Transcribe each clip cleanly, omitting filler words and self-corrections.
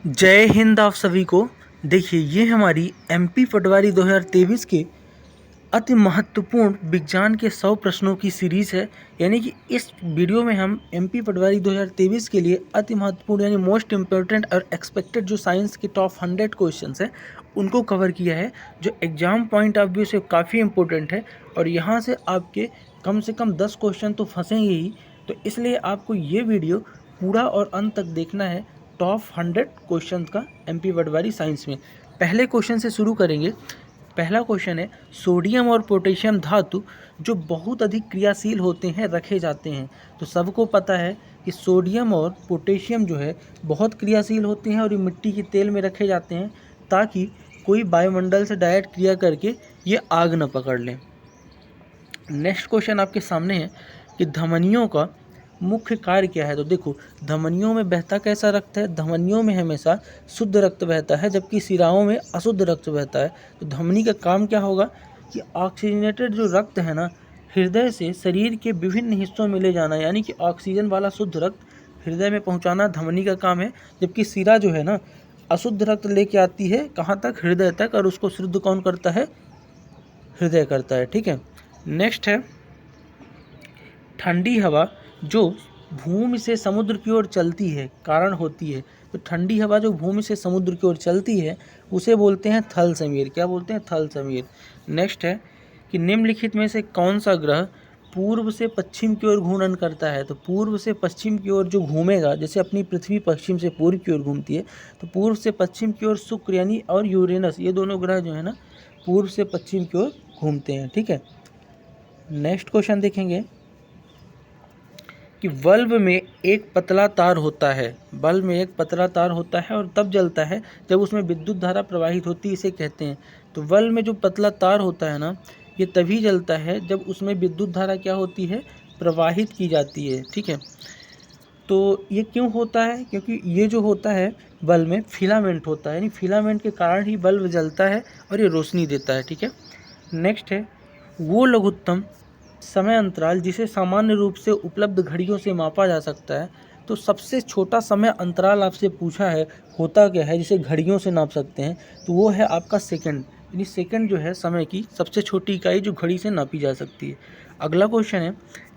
जय हिंद आप सभी को। देखिए, ये हमारी एमपी पटवारी 2023 के अति महत्वपूर्ण विज्ञान के 100 प्रश्नों की सीरीज़ है। यानी कि इस वीडियो में हम एमपी पटवारी 2023 के लिए अति महत्वपूर्ण यानी मोस्ट इम्पोर्टेंट और एक्सपेक्टेड जो साइंस के टॉप 100 क्वेश्चंस हैं उनको कवर किया है, जो एग्ज़ाम पॉइंट ऑफ व्यू से काफ़ी इंपॉर्टेंट है। और यहाँ से आपके कम से कम 10 क्वेश्चन तो फंसेंगे ही। तो इसलिए आपको ये वीडियो पूरा और अंत तक देखना है। टॉप 100 क्वेश्चन का एमपी पटवारी साइंस में पहले क्वेश्चन से शुरू करेंगे। पहला क्वेश्चन है, सोडियम और पोटेशियम धातु जो बहुत अधिक क्रियाशील होते हैं रखे जाते हैं। तो सबको पता है कि सोडियम और पोटेशियम जो है बहुत क्रियाशील होते हैं और ये मिट्टी के तेल में रखे जाते हैं ताकि कोई वायुमंडल से डायरेक्ट क्रिया करके ये आग न पकड़ लें। नेक्स्ट क्वेश्चन आपके सामने है कि धमनियों का मुख्य कार्य क्या है। तो देखो, धमनियों में बहता कैसा रक्त है? धमनियों में हमेशा शुद्ध रक्त बहता है, जबकि सिराओं में अशुद्ध रक्त बहता है। तो धमनी का काम क्या होगा कि ऑक्सीजनेटेड जो रक्त है ना, हृदय से शरीर के विभिन्न हिस्सों में ले जाना, यानी कि ऑक्सीजन वाला शुद्ध रक्त हृदय में पहुंचाना धमनी का काम है। जबकि सिरा जो है ना, अशुद्ध रक्त लेके आती है कहाँ तक? हृदय तक, और उसको शुद्ध कौन करता है? हृदय करता है। ठीक है। नेक्स्ट है, ठंडी हवा जो भूमि से समुद्र की ओर चलती है कारण होती है। तो ठंडी हवा जो भूमि से समुद्र की ओर चलती है उसे बोलते हैं थल समीर। क्या बोलते हैं? थल समीर। नेक्स्ट है कि निम्नलिखित में से कौन सा ग्रह पूर्व से पश्चिम की ओर घूर्णन करता है। तो पूर्व से पश्चिम की ओर जो घूमेगा, जैसे अपनी पृथ्वी पश्चिम से पूर्व की ओर घूमती है, तो पूर्व से पश्चिम की ओर शुक्र यानी और यूरेनस, ये दोनों ग्रह जो है ना पूर्व से पश्चिम की ओर घूमते हैं। ठीक है। नेक्स्ट क्वेश्चन देखेंगे कि बल्ब में एक पतला तार होता है। बल्ब में एक पतला तार होता है और तब जलता है जब उसमें विद्युत धारा प्रवाहित होती है, इसे कहते हैं। तो बल्ब में जो पतला तार होता है ना, ये तभी जलता है जब उसमें विद्युत धारा क्या होती है? प्रवाहित की जाती है। ठीक है। तो ये क्यों होता है? क्योंकि ये जो होता है बल्ब में फिलामेंट होता है, यानी फिलामेंट के कारण ही बल्ब जलता है और ये रोशनी देता है। ठीक है। नेक्स्ट है, वो लघुत्तम समय अंतराल जिसे सामान्य रूप से उपलब्ध घड़ियों से मापा जा सकता है। तो सबसे छोटा समय अंतराल आपसे पूछा है, होता क्या है जिसे घड़ियों से नाप सकते हैं? तो वो है आपका सेकंड। यानी सेकंड जो है समय की सबसे छोटी इकाई जो घड़ी से नापी जा सकती है। अगला क्वेश्चन है,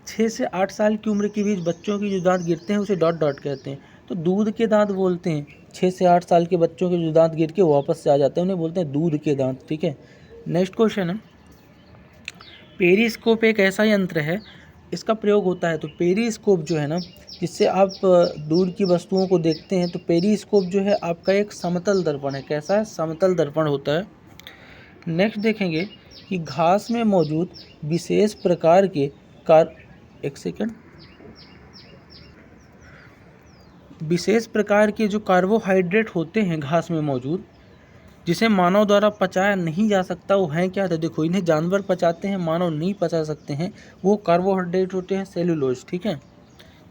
6 से 8 साल की उम्र के बीच बच्चों के जो दांत गिरते हैं उसे डॉट डॉट कहते हैं। तो दूध के दांत बोलते हैं। 6 से 8 साल के बच्चों के जो दांत गिर के वापस से आ जाते हैं उन्हें बोलते हैं दूध के दांत। ठीक है। नेक्स्ट क्वेश्चन है, पेरिस्कोप एक ऐसा यंत्र है, इसका प्रयोग होता है। तो पेरिस्कोप जो है ना, जिससे आप दूर की वस्तुओं को देखते हैं, तो पेरिस्कोप जो है आपका एक समतल दर्पण है। कैसा है? समतल दर्पण होता है। नेक्स्ट देखेंगे कि घास में मौजूद विशेष प्रकार के विशेष प्रकार के जो कार्बोहाइड्रेट होते हैं घास में मौजूद, जिसे मानव द्वारा पचाया नहीं जा सकता, वो हैं क्या? तो देखो, इन्हें जानवर पचाते हैं, मानव नहीं पचा सकते हैं। वो कार्बोहाइड्रेट होते हैं सेलुलोज। ठीक है।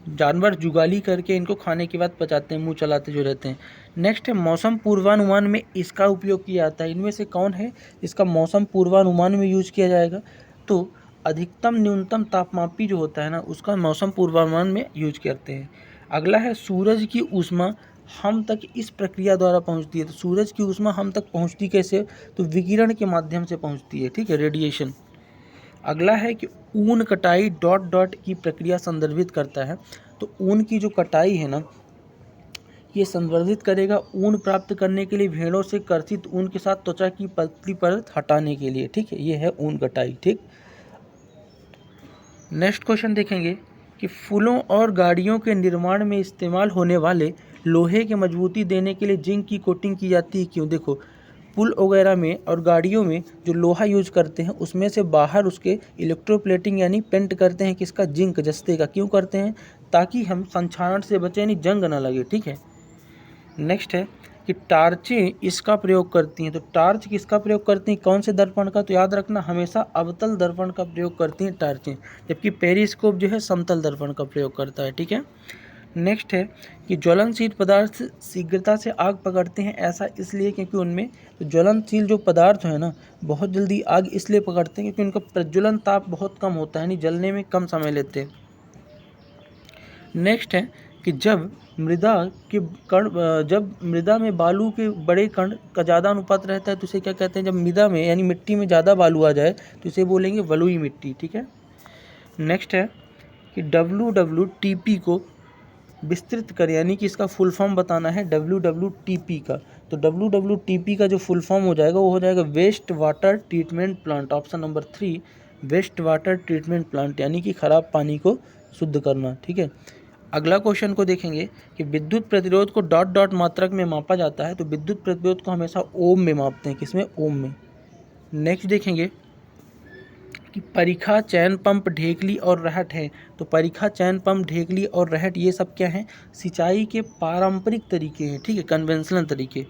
जानवर जुगाली करके इनको खाने के बाद पचाते हैं, मुंह चलाते जो रहते हैं। नेक्स्ट है, मौसम पूर्वानुमान में इसका उपयोग किया जाता है। इनमें से कौन है इसका मौसम पूर्वानुमान में यूज किया जाएगा? तो अधिकतम न्यूनतम तापमापी जो होता है ना, उसका मौसम पूर्वानुमान में यूज करते हैं। अगला है, सूरज की ऊष्मा हम तक इस प्रक्रिया द्वारा पहुंचती है। तो सूरज की ऊष्मा हम तक पहुंचती कैसे? तो विकिरण के माध्यम से पहुंचती है। ठीक है, रेडिएशन। अगला है कि ऊन कटाई डॉट डॉट की प्रक्रिया संदर्भित करता है। तो ऊन की जो कटाई है ना, ये संदर्भित करेगा ऊन प्राप्त करने के लिए भेड़ों से कर्षित ऊन के साथ त्वचा की पतली परत हटाने के लिए। ठीक है, ये है ऊन कटाई। ठीक। नेक्स्ट क्वेश्चन देखेंगे कि फूलों और गाड़ियों के निर्माण में इस्तेमाल होने वाले लोहे के मजबूती देने के लिए जिंक की कोटिंग की जाती है। क्यों? देखो, पुल वगैरह में और गाड़ियों में जो लोहा यूज करते हैं उसमें से बाहर उसके इलेक्ट्रोप्लेटिंग यानी पेंट करते हैं किसका? जिंक, जस्ते का। क्यों करते हैं? ताकि हम संक्षारण से बचें, यानी जंग ना लगे। ठीक है। नेक्स्ट है कि टार्चें इसका प्रयोग करती हैं। तो टार्च किसका प्रयोग करती हैं? कौन से दर्पण का? तो याद रखना, हमेशा अवतल दर्पण का प्रयोग करती हैं टार्चें, जबकि पेरिस्कोप जो है समतल दर्पण का प्रयोग करता है। ठीक है। नेक्स्ट है कि ज्वलनशील पदार्थ शीघ्रता से आग पकड़ते हैं। ऐसा इसलिए क्योंकि उनमें ज्वलनशील जो पदार्थ है ना, बहुत जल्दी आग इसलिए पकड़ते हैं क्योंकि उनका प्रज्वलन ताप बहुत कम होता है, यानी जलने में कम समय लेते हैं। नेक्स्ट है कि जब मृदा में बालू के बड़े कण का ज़्यादा अनुपात रहता है तो इसे क्या कहते हैं, जब मृदा में यानी मिट्टी में ज़्यादा बालू आ जाए तो इसे बोलेंगे बलुई मिट्टी। ठीक है। नेक्स्ट है कि WWTP को विस्तृत करें, यानी कि इसका फुल फॉर्म बताना है WWTP का। तो WWTP का जो फुल फॉर्म हो जाएगा वो हो जाएगा waste water treatment plant. Option number 3 waste water treatment plant, यानी कि खराब पानी को शुद्ध करना। ठीक है। अगला क्वेश्चन को देखेंगे कि विद्युत प्रतिरोध को डॉट डॉट मात्रक में मापा जाता है। तो विद्युत प्रतिरोध को हमेशा ओम में मापते हैं। किसमें? ओम में। नेक्स्ट देखेंगे कि परीखा, चैन पंप, ढेकली और रहट है। तो परीखा, चैन पंप, ढेकली और रहट ये सब क्या हैं? सिंचाई के पारंपरिक तरीके हैं। ठीक है, कन्वेंशनल तरीके।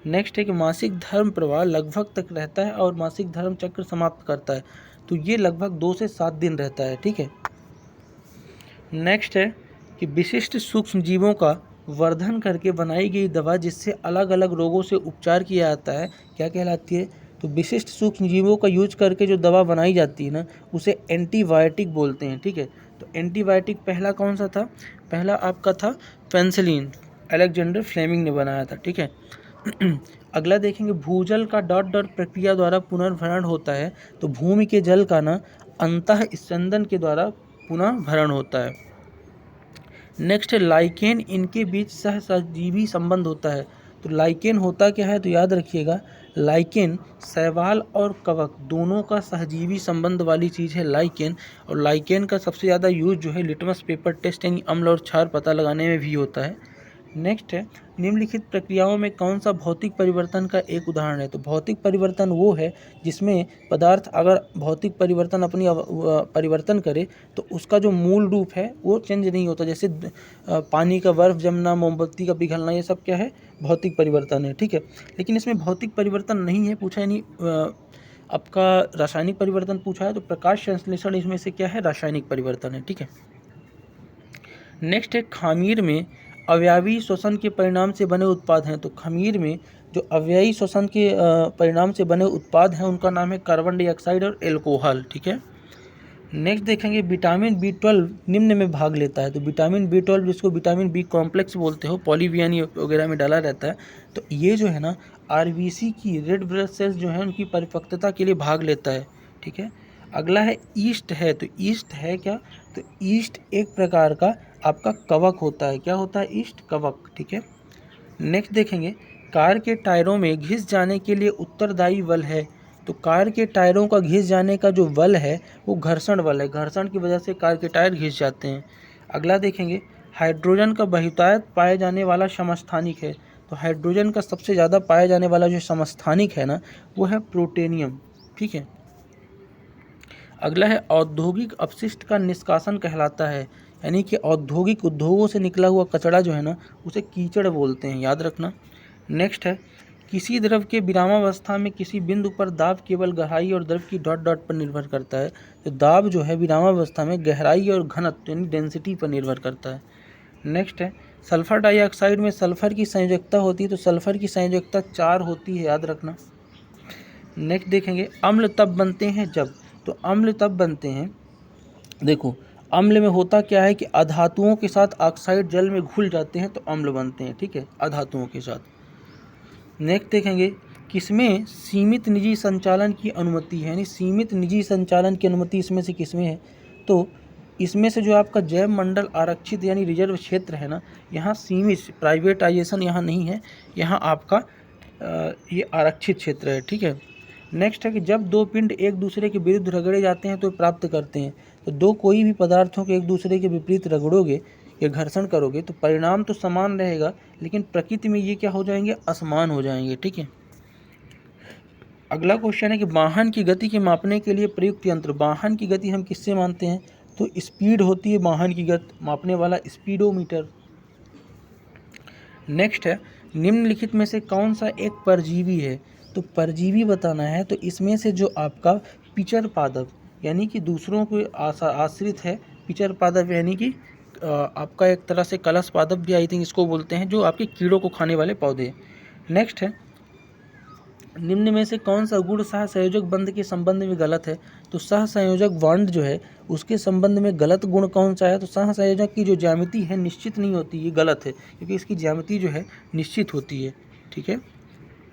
नेक्स्ट है कि मासिक धर्म प्रवाह लगभग तक रहता है और मासिक धर्म चक्र समाप्त करता है। तो ये लगभग 2 से 7 दिन रहता है। ठीक है। नेक्स्ट है कि विशिष्ट सूक्ष्म जीवों का वर्धन करके बनाई गई दवा जिससे अलग अलग रोगों से उपचार किया जाता है क्या कहलाती है? तो विशिष्ट सूक्ष्म जीवों का यूज करके जो दवा बनाई जाती है ना उसे एंटीबायोटिक बोलते हैं। ठीक है। तो एंटीबायोटिक पहला कौन सा था? पहला आपका था पेनिसिलिन, अलेक्जेंडर फ्लेमिंग ने बनाया था। ठीक है। अगला देखेंगे भूजल का डॉट डॉट प्रक्रिया द्वारा पुनर्भरण होता है। तो भूमि के जल का ना अंतः स्पंदन के द्वारा पुनः भरण होता है। नेक्स्ट है लाइकेन, इनके बीच सहजीवी संबंध होता है। तो लाइकेन होता क्या है? तो याद रखिएगा लाइकेन शैवाल और कवक दोनों का सहजीवी संबंध वाली चीज़ है लाइकेन। और लाइकेन का सबसे ज़्यादा यूज जो है लिटमस पेपर टेस्ट यानी अम्ल और क्षार पता लगाने में भी होता है। नेक्स्ट है निम्नलिखित प्रक्रियाओं में कौन सा भौतिक परिवर्तन का एक उदाहरण है? तो भौतिक परिवर्तन वो है जिसमें पदार्थ अगर भौतिक परिवर्तन परिवर्तन करे तो उसका जो मूल रूप है वो चेंज नहीं होता। जैसे पानी का बर्फ जमना, मोमबत्ती का पिघलना, ये सब क्या है? भौतिक परिवर्तन है। ठीक है। लेकिन इसमें भौतिक परिवर्तन नहीं है पूछा, यानी आपका रासायनिक परिवर्तन पूछा है। तो प्रकाश संश्लेषण इसमें से क्या है? रासायनिक परिवर्तन है। ठीक है। नेक्स्ट है खमीर में अवयवी श्वसन के परिणाम से बने उत्पाद हैं। तो खमीर में जो अवयवी श्वसन के परिणाम से बने उत्पाद हैं उनका नाम है कार्बन डाइऑक्साइड और एल्कोहल। ठीक है। नेक्स्ट देखेंगे विटामिन B12 निम्न में भाग लेता है। तो विटामिन B12 जिसको विटामिन बी कॉम्प्लेक्स बोलते हो, पॉलीवियानी वगैरह में डाला रहता है। तो ये जो है ना RBC की रेड ब्लड सेल्स जो है उनकी परिपक्वता के लिए भाग लेता है। ठीक है। अगला है ईस्ट है। तो ईस्ट है क्या? तो ईस्ट एक प्रकार का आपका कवक होता है। क्या होता है? ईस्ट कवक। ठीक है। नेक्स्ट देखेंगे कार के टायरों में घिस जाने के लिए उत्तरदायी बल है। तो कार के टायरों का घिस जाने का जो बल है वो घर्षण बल है। घर्षण की वजह से कार के टायर घिस जाते हैं। अगला देखेंगे हाइड्रोजन का बहुतायत पाया जाने वाला समस्थानिक है। तो हाइड्रोजन का सबसे ज़्यादा पाया जाने वाला जो समस्थानिक है ना वो है प्लूटोनियम। ठीक है। अगला है औद्योगिक अपशिष्ट का निष्कासन कहलाता है, यानी कि औद्योगिक उद्योगों से निकला हुआ कचरा जो है ना उसे कीचड़ बोलते हैं, याद रखना। नेक्स्ट है किसी द्रव के विरामावस्था में किसी बिंदु पर दाब केवल गहराई और द्रव की डॉट डॉट पर निर्भर करता है। तो दाब जो है विरामावस्था में गहराई और घनत्व यानी डेंसिटी पर निर्भर करता है। नेक्स्ट है सल्फर डाइऑक्साइड में सल्फर की संयोजकता होती है। तो सल्फर की संयोजकता 4 होती है, याद रखना। नेक्स्ट देखेंगे अम्ल तब बनते हैं जब। तो अम्ल तब बनते हैं, देखो अम्ल में होता क्या है कि अधातुओं के साथ ऑक्साइड जल में घुल जाते हैं तो अम्ल बनते हैं। ठीक है, अधातुओं के साथ। नेक्स्ट देखेंगे किसमें सीमित निजी संचालन की अनुमति है, यानी सीमित निजी संचालन की अनुमति इसमें से किसमें है? तो इसमें से जो आपका जैव मंडल आरक्षित यानी रिजर्व क्षेत्र है ना, यहाँ सीमित प्राइवेटाइजेशन यहाँ नहीं है, यहाँ आपका ये आरक्षित क्षेत्र है। ठीक है। नेक्स्ट है कि जब दो पिंड एक दूसरे के विरुद्ध रगड़े जाते हैं तो प्राप्त करते हैं। तो दो कोई भी पदार्थों के एक दूसरे के विपरीत रगड़ोगे या घर्षण करोगे तो परिणाम तो समान रहेगा, लेकिन प्रकृति में ये क्या हो जाएंगे? असमान हो जाएंगे। ठीक है। अगला क्वेश्चन है कि वाहन की गति के मापने के लिए प्रयुक्त यंत्र। वाहन की गति हम किससे मानते हैं? तो स्पीड होती है वाहन की गति मापने वाला स्पीडोमीटर। नेक्स्ट है निम्नलिखित में से कौन सा एक परजीवी है? तो परजीवी बताना है। तो इसमें से जो आपका पिचर पादप यानी कि दूसरों को आश्रित है, पिचर पादप यानी कि आपका एक तरह से कलश पादप भी आई थिंक इसको बोलते हैं, जो आपके कीड़ों को खाने वाले पौधे। नेक्स्ट है निम्न में से कौन सा गुण सहसंयोजक बंध के संबंध में गलत है? तो सहसंयोजक बॉन्ड जो है उसके संबंध में गलत गुण कौन सा है? तो सहसंयोजक की जो ज्यामिति है निश्चित नहीं होती, ये गलत है, क्योंकि इसकी ज्यामिति जो है निश्चित होती है। ठीक है।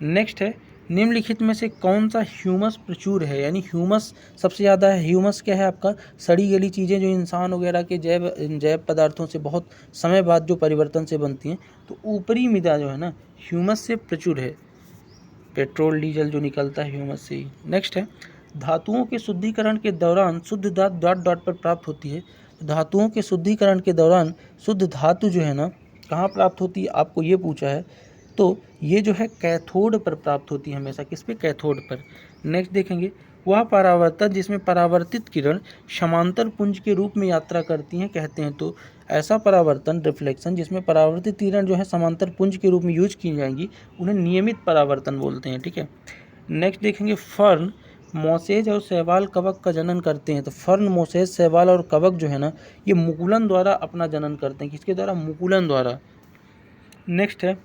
नेक्स्ट है, निम्नलिखित में से कौन सा ह्यूमस प्रचुर है? यानी ह्यूमस सबसे ज़्यादा है। ह्यूमस क्या है आपका? सड़ी गली चीज़ें जो इंसान वगैरह के जैव पदार्थों से बहुत समय बाद जो परिवर्तन से बनती हैं, तो ऊपरी मृदा जो है ना ह्यूमस से प्रचुर है। पेट्रोल डीजल जो निकलता है ह्यूमस से ही। नेक्स्ट है, धातुओं के शुद्धिकरण के दौरान शुद्ध धातु डॉट डॉट पर प्राप्त होती है। धातुओं के शुद्धिकरण के दौरान शुद्ध धातु जो है ना कहाँ प्राप्त होती है? आपको ये पूछा है, तो ये जो है कैथोड पर प्राप्त होती है हमेशा। किस पे? कैथोड पर। नेक्स्ट देखेंगे, वह परावर्तन जिसमें परावर्तित किरण समांतर पुंज के रूप में यात्रा करती हैं कहते हैं। तो ऐसा परावर्तन रिफ्लेक्शन जिसमें परावर्तित किरण जो है समांतर पुंज के रूप में यूज की जाएंगी, उन्हें नियमित परावर्तन बोलते हैं। ठीक है। नेक्स्ट देखेंगे, फर्न, मोसेज और शैवाल कवक का जनन करते हैं। तो फर्न, मोसेज, शैवाल और कवक जो है ना ये मुकुलन द्वारा अपना जनन करते हैं। किसके द्वारा? मुकुलन द्वारा। नेक्स्ट है,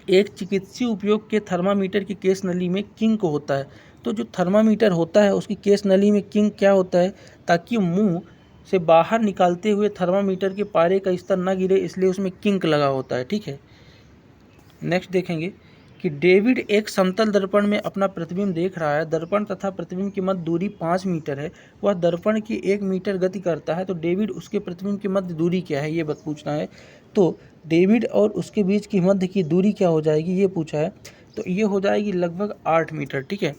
एक चिकित्सीय उपयोग के थर्मामीटर की केस नली में किंक होता है। तो जो थर्मामीटर होता है उसकी केस नली में किंक क्या होता है? ताकि मुंह से बाहर निकालते हुए थर्मामीटर के पारे का स्तर न गिरे, इसलिए उसमें किंक लगा होता है। ठीक है। नेक्स्ट देखेंगे कि डेविड एक समतल दर्पण में अपना प्रतिबिंब देख रहा है। दर्पण तथा प्रतिबिंब की मध्य दूरी 5 मीटर है। वह दर्पण की 1 मीटर गति करता है। तो डेविड उसके प्रतिबिंब की मध्य दूरी क्या है, ये बात पूछना है। तो डेविड और उसके बीच की मध्य की दूरी क्या हो जाएगी, ये पूछा है। तो ये हो जाएगी लगभग 8 मीटर। ठीक है।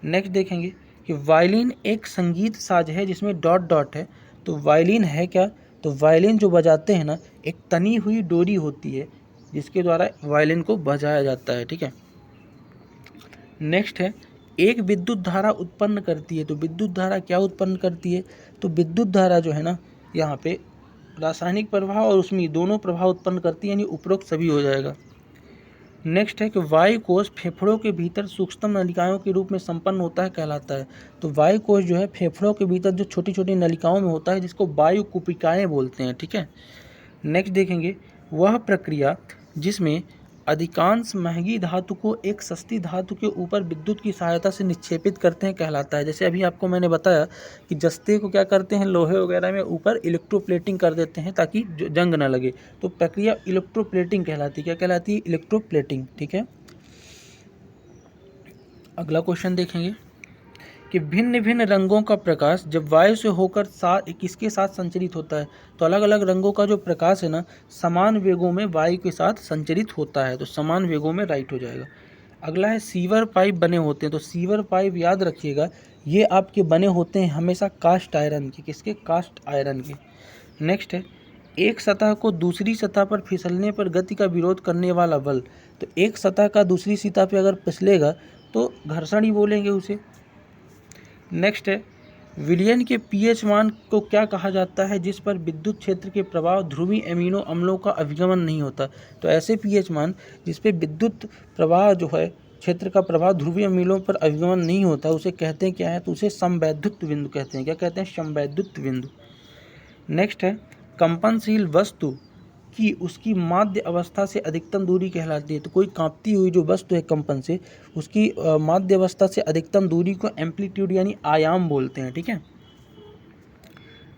नेक्स्ट देखेंगे कि वायलिन एक संगीत साज है जिसमें डॉट डॉट है। तो वायलिन है क्या? तो वायलिन जो बजाते हैं ना एक तनी हुई डोरी होती है जिसके द्वारा वायलिन को बजाया जाता है। ठीक है। नेक्स्ट है, एक विद्युत धारा उत्पन्न करती है। तो विद्युत धारा क्या उत्पन्न करती है? तो विद्युत धारा जो है ना यहाँ पे रासायनिक प्रभाव और उसमें दोनों प्रभाव उत्पन्न करती है, यानी उपरोक्त सभी हो जाएगा। नेक्स्ट है कि वायु कोश फेफड़ों के भीतर सूक्ष्म नलिकाओं के रूप में संपन्न होता है कहलाता है। तो वायु कोश जो है फेफड़ों के भीतर जो छोटी छोटी नलिकाओं में होता है जिसको वायु कुपिकाएँ बोलते हैं। ठीक है। नेक्स्ट देखेंगे, वह प्रक्रिया जिसमें अधिकांश महंगी धातु को एक सस्ती धातु के ऊपर विद्युत की सहायता से निक्षेपित करते हैं कहलाता है। जैसे अभी आपको मैंने बताया कि जस्ते को क्या करते हैं, लोहे वगैरह में ऊपर इलेक्ट्रोप्लेटिंग कर देते हैं ताकि जंग ना लगे। तो प्रक्रिया इलेक्ट्रोप्लेटिंग कहलाती है। क्या कहलाती है? इलेक्ट्रोप्लेटिंग। ठीक है। अगला क्वेश्चन देखेंगे कि भिन्न भिन्न रंगों का प्रकाश जब वायु से होकर किसके साथ संचरित होता है? तो अलग अलग रंगों का जो प्रकाश है ना समान वेगों में वायु के साथ संचरित होता है। तो समान वेगों में राइट हो जाएगा। अगला है, सीवर पाइप बने होते हैं। तो सीवर पाइप याद रखिएगा ये आपके बने होते हैं हमेशा कास्ट आयरन के। किसके? कास्ट आयरन के। नेक्स्ट है, एक सतह को दूसरी सतह पर फिसलने पर गति का विरोध करने वाला बल। तो एक सतह का दूसरी सतह पर अगर फिसलेगा तो घर्षण ही बोलेंगे उसे। नेक्स्ट है, विलयन के पीएच मान को क्या कहा जाता है जिस पर विद्युत क्षेत्र के प्रभाव ध्रुवीय एमिनो अम्लों का अभिगमन नहीं होता? तो ऐसे पीएच मान जिस पे विद्युत प्रवाह जो है क्षेत्र का प्रभाव ध्रुवीय अम्लों पर अभिगमन नहीं होता उसे कहते हैं क्या है? तो उसे समवैद्युत बिंदु कहते हैं। क्या कहते हैं? समवैद्युत बिंदु। नेक्स्ट है, कंपनशील वस्तु की उसकी माध्य अवस्था से अधिकतम दूरी कहलाती है। तो कोई कांपती हुई जो वस्तु है कंपन से उसकी माध्य अवस्था से अधिकतम दूरी को एम्पलीट्यूड यानी आयाम बोलते हैं। ठीक है।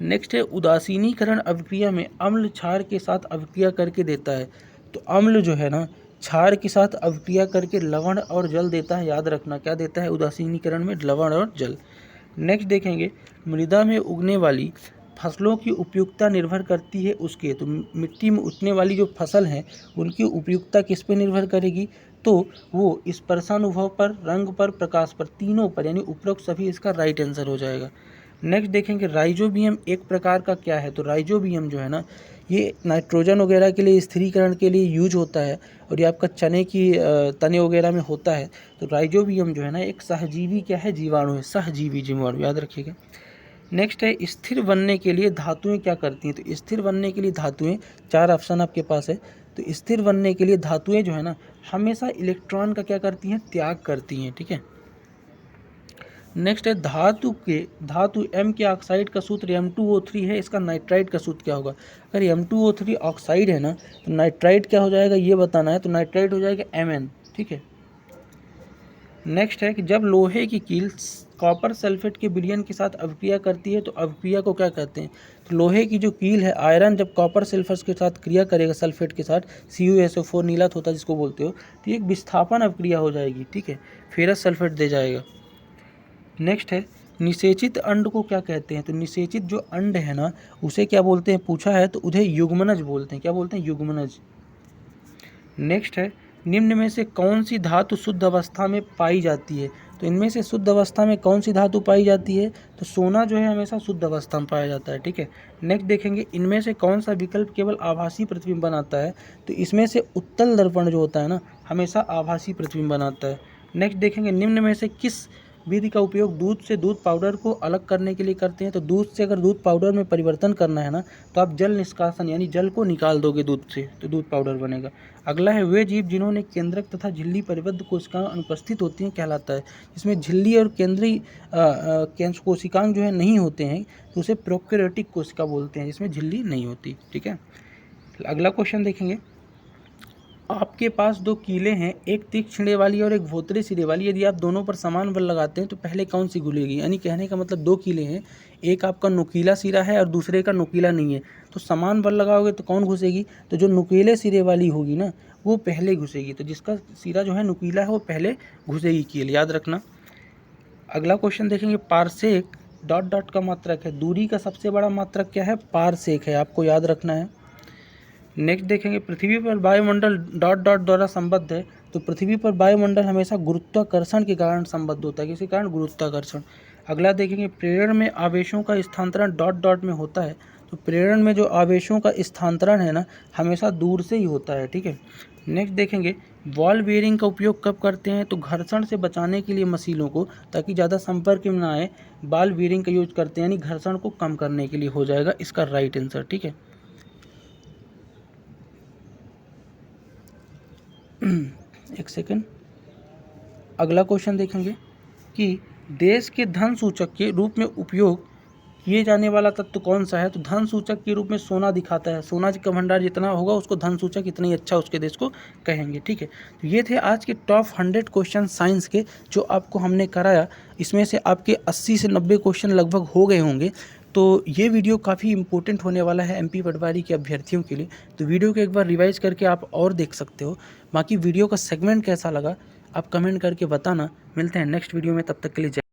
नेक्स्ट है, उदासीनीकरण अभिक्रिया में अम्ल क्षार के साथ अभिक्रिया करके देता है। तो अम्ल जो है ना क्षार के साथ अभिक्रिया करके लवण और जल देता है। याद रखना क्या देता है उदासीनीकरण में? लवण और जल। नेक्स्ट देखेंगे, मृदा में उगने वाली फसलों की उपयुक्तता निर्भर करती है उसके। तो मिट्टी में उगने वाली जो फसल हैं उनकी उपयुक्तता किस पे निर्भर करेगी? तो वो स्पर्शानुभव पर, रंग पर, प्रकाश पर, तीनों पर, यानी उपरोक्त सभी इसका राइट आंसर हो जाएगा। नेक्स्ट देखेंगे, राइजोबियम एक प्रकार का क्या है? तो राइजोबियम जो है ना ये नाइट्रोजन वगैरह के लिए स्थिरीकरण के लिए यूज होता है और ये आपका चने की तने वगैरह में होता है। तो राइजोबियम जो है ना एक सहजीवी क्या है? जीवाणु है। सहजीवी जीवाणु याद रखिएगा। नेक्स्ट है, स्थिर बनने के लिए धातुएं क्या करती हैं? तो स्थिर बनने के लिए धातुएं 4 ऑप्शन आपके पास है। तो स्थिर बनने के लिए धातुएं जो है ना हमेशा इलेक्ट्रॉन का क्या करती हैं? त्याग करती हैं। ठीक है। नेक्स्ट है, धातु M के ऑक्साइड का सूत्र M2O3 है, इसका नाइट्राइड का सूत्र क्या होगा? अगर M2O3 ऑक्साइड है ना तो नाइट्राइड क्या हो जाएगा ये बताना है। तो नाइट्राइड हो जाएगा Mn। ठीक है। नेक्स्ट है कि जब लोहे की कील कॉपर सल्फेट के विलयन के साथ अभिक्रिया करती है तो अभिक्रिया को क्या कहते हैं? तो लोहे की जो कील है, आयरन जब कॉपर सल्फर के साथ क्रिया करेगा सल्फेट के साथ, CuSO4 नीला होता है जिसको बोलते हो, तो एक विस्थापन अभिक्रिया हो जाएगी, ठीक है, फेरस सल्फेट दे जाएगा। नेक्स्ट है निषेचित अंड को क्या कहते हैं? तो निषेचित जो अंड है ना उसे क्या बोलते हैं पूछा है, तो उन्हें युग्मनज बोलते हैं। क्या बोलते हैं? युग्मनज। नेक्स्ट है निम्न में से कौन सी धातु शुद्ध अवस्था में पाई जाती है? तो इनमें से शुद्ध अवस्था में कौन सी धातु पाई जाती है? तो सोना जो है हमेशा शुद्ध अवस्था में पाया जाता है, ठीक है। नेक्स्ट देखेंगे इनमें से कौन सा विकल्प केवल आभासी प्रतिबिंब बनाता है? तो इसमें से उत्तल दर्पण जो होता है ना हमेशा आभासी प्रतिबिंब बनाता है। नेक्स्ट देखेंगे निम्न में से किस विधि का उपयोग दूध से दूध पाउडर को अलग करने के लिए करते हैं? तो दूध से अगर दूध पाउडर में परिवर्तन करना है ना तो आप जल निष्कासन यानी जल को निकाल दोगे दूध से तो दूध पाउडर बनेगा। अगला है वे जीव जिन्होंने केंद्रक तथा झिल्ली परिबद्ध कोशिकाएं अनुपस्थित होती हैं कहलाता है। इसमें झिल्ली और केंद्रीय कोशिकांग जो है नहीं होते हैं तो उसे प्रोकैरियोटिक कोशिका बोलते हैं जिसमें झिल्ली नहीं होती, ठीक है। अगला क्वेश्चन देखेंगे आपके पास दो कीलें हैं, एक तीक्ष्ण सिरे वाली और एक भोतरे सिरे वाली। यदि आप दोनों पर समान बल लगाते हैं तो पहले कौन सी घुलेगी? यानी कहने का मतलब दो कीलें हैं, एक आपका नुकीला सिरा है और दूसरे का नुकीला नहीं है, तो समान बल लगाओगे तो कौन घुसेगी? तो जो नुकीले सिरे वाली होगी ना वो पहले घुसेगी, तो जिसका सिरा जो है नुकीला है वो पहले घुसेगी कील, याद रखना। अगला क्वेश्चन देखेंगे पारसेक डॉट डॉट का मात्रक है, दूरी का सबसे बड़ा मात्रक क्या है? पारसेक है, आपको याद रखना है। नेक्स्ट देखेंगे पृथ्वी पर वायुमंडल डॉट डॉट द्वारा संबद्ध है, तो पृथ्वी पर वायुमंडल हमेशा गुरुत्वाकर्षण के कारण संबद्ध होता है, किसी कारण? गुरुत्वाकर्षण। अगला देखेंगे प्रेरण में आवेशों का स्थानांतरण डॉट डॉट में होता है, तो प्रेरण में जो आवेशों का स्थानांतरण है ना हमेशा दूर से ही होता है, ठीक है। नेक्स्ट देखेंगे बॉल बेयरिंग का उपयोग कब करते हैं? तो घर्षण से बचाने के लिए मशीनों को, ताकि ज़्यादा संपर्क में ना आए, बॉल बेयरिंग का यूज करते हैं, यानी घर्षण को कम करने के लिए हो जाएगा इसका राइट आंसर, ठीक है। एक सेकेंड, अगला क्वेश्चन देखेंगे कि देश के धन सूचक के रूप में उपयोग किए जाने वाला तत्व कौन सा है? तो धन सूचक के रूप में सोना दिखाता है, सोना का भंडार जितना होगा उसको धन सूचक इतना ही अच्छा उसके देश को कहेंगे, ठीक है। तो ये थे आज के टॉप 100 क्वेश्चन साइंस के जो आपको हमने कराया। इसमें से आपके 80 से 90 क्वेश्चन लगभग हो गए होंगे, तो ये वीडियो काफ़ी इंपॉर्टेंट होने वाला है MP पटवारी के अभ्यर्थियों के लिए, तो वीडियो को एक बार रिवाइज करके आप और देख सकते हो। बाकी वीडियो का सेगमेंट कैसा लगा आप कमेंट करके बताना। मिलते हैं नेक्स्ट वीडियो में, तब तक के लिए जय।